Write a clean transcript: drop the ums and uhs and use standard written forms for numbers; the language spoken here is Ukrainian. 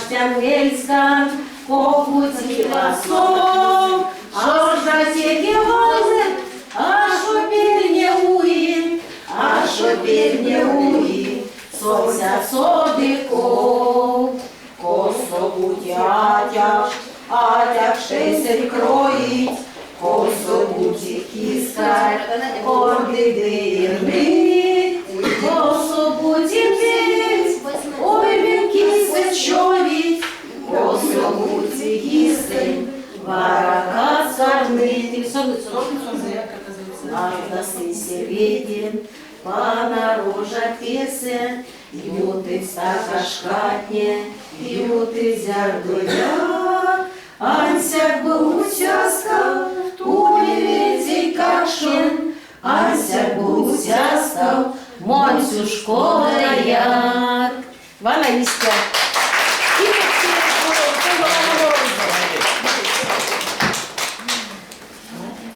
Штянгельська, по путі ласов, аж засіки вози, аж опірня уї, аж опірня уї, сося содиков, косо будятя, атяк шестерь кроїть, косо буті кіскар, орди дирмить, косо буті піль, ой він кісечовіть, косо буті кістень, варака сарнить. Ах, да сысе видим, пана рожа песе, юты стака шкатне, юты зярдуя, ансяк был утяскал, тули ведей кашин, ансяк был утяскал, монсю школа як. Валя Листя.